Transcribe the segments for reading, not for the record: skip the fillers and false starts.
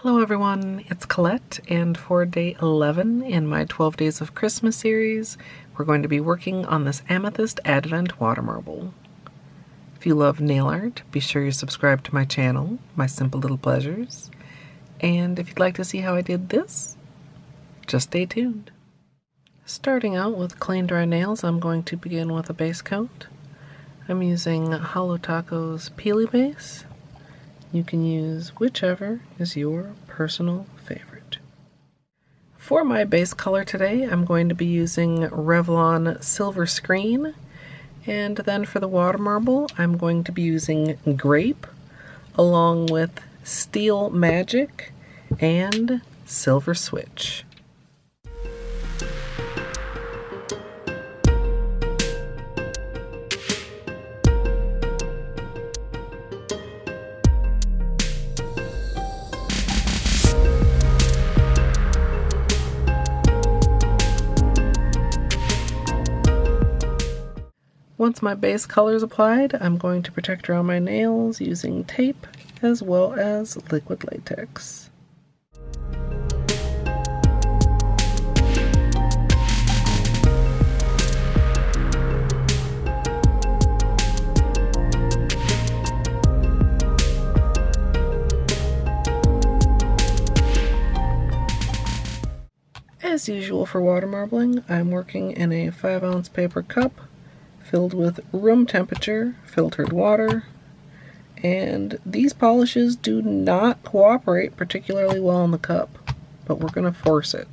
Hello everyone, it's Colette, and for day 11 in my 12 Days of Christmas series, we're going to be working on this Amethyst Advent Water Marble. If you love nail art, be sure you subscribe to my channel, My Simple Little Pleasures, and if you'd like to see how I did this, just stay tuned. Starting out with clean dry nails, I'm going to begin with a base coat. I'm using Holo Taco's Peely Base. You can use whichever is your personal favorite. For my base color today, I'm going to be using Revlon Silver Screen, and then for the water marble, I'm going to be using Grape, along with Steel Magic and Silver Switch. Once my base color is applied, I'm going to protect around my nails using tape as well as liquid latex. As usual for water marbling, I'm working in a 5-ounce paper cup filled with room temperature filtered water, and these polishes do not cooperate particularly well in the cup, but we're going to force it.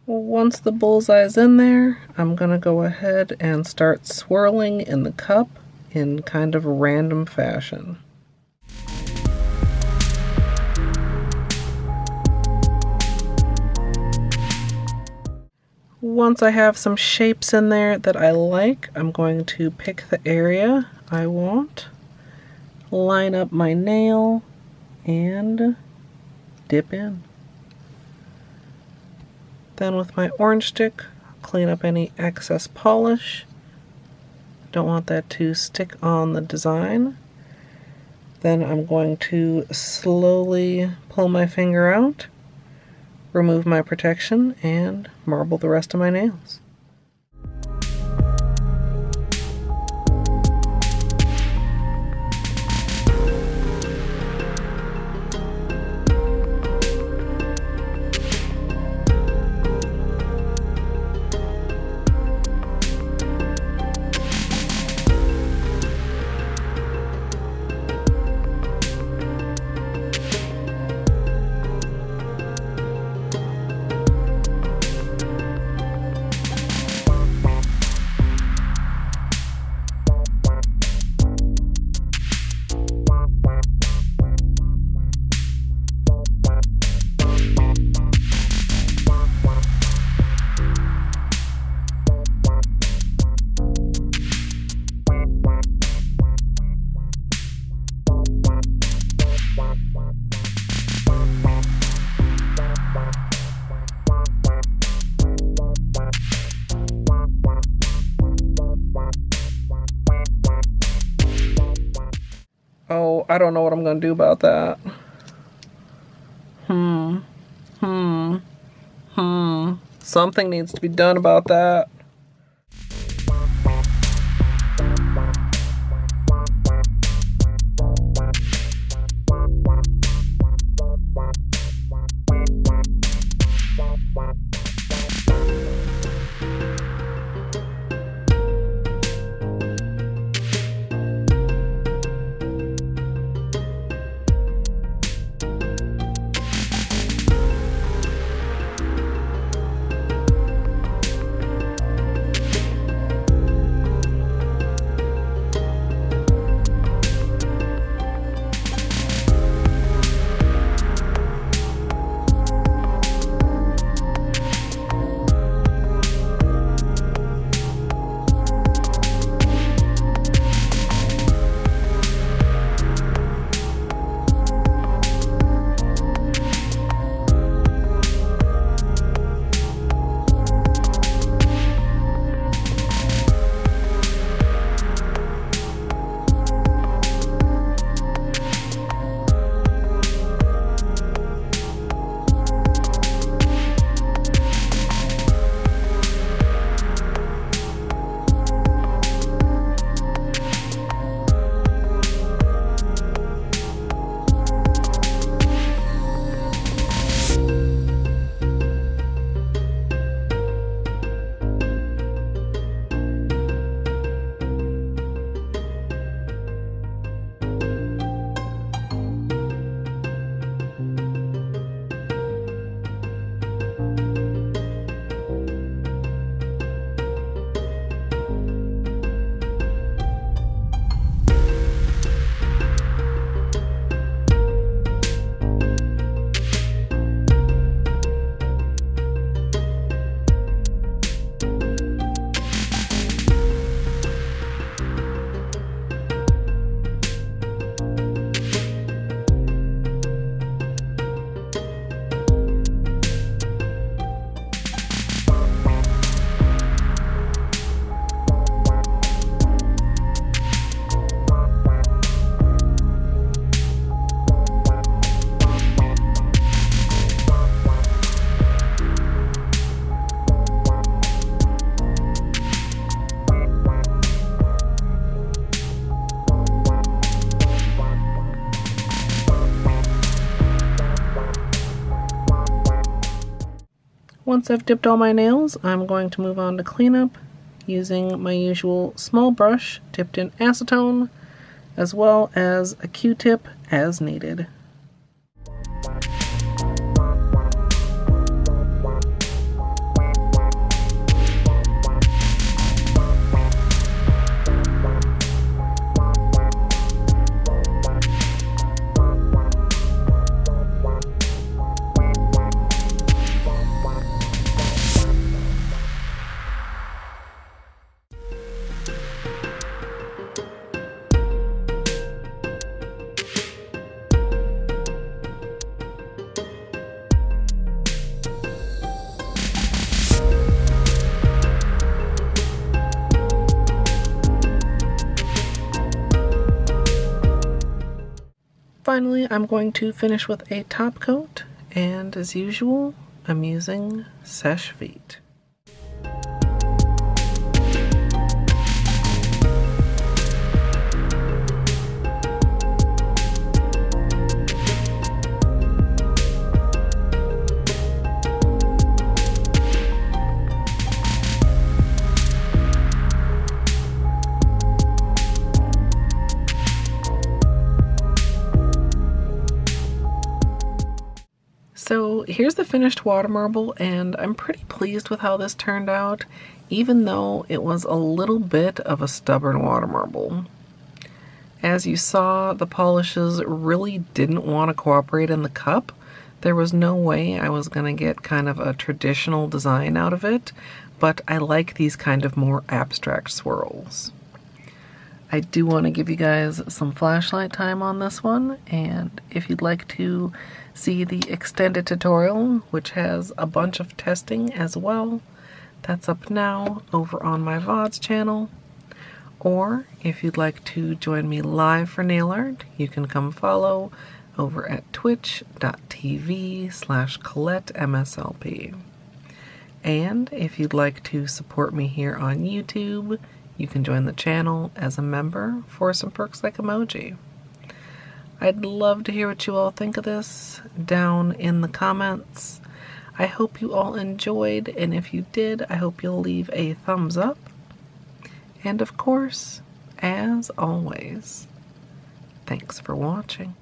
Once the bullseye is in there, I'm going to go ahead and start swirling in the cup in kind of random fashion. Once I have some shapes in there that I like, I'm going to pick the area I want, line up my nail, and dip in. Then with my orange stick, clean up any excess polish. Don't want that to stick on the design. Then I'm going to slowly pull my finger out, remove my protection, and marble the rest of my nails. Oh, I don't know what I'm going to do about that. Something needs to be done about that. once I've dipped all my nails, I'm going to move on to cleanup using my usual small brush dipped in acetone, as well as a Q-tip as needed. Finally, I'm going to finish with a top coat, and as usual, I'm using Seche Vite. So here's the finished water marble, and I'm pretty pleased with how this turned out, even though it was a little bit of a stubborn water marble. As you saw, the polishes really didn't want to cooperate in the cup. There was no way I was going to get kind of a traditional design out of it, but I like these kind of more abstract swirls. I do want to give you guys some flashlight time on this one, and if you'd like to see the extended tutorial, which has a bunch of testing as well, that's up now over on my VODs channel. Or if you'd like to join me live for nail art, you can come follow over at twitch.tv/Colette MSLP. And if you'd like to support me here on YouTube, you can join the channel as a member for some perks like emoji. I'd love to hear what you all think of this down in the comments. I hope you all enjoyed, and if you did, I hope you'll leave a thumbs up. And of course, as always, thanks for watching.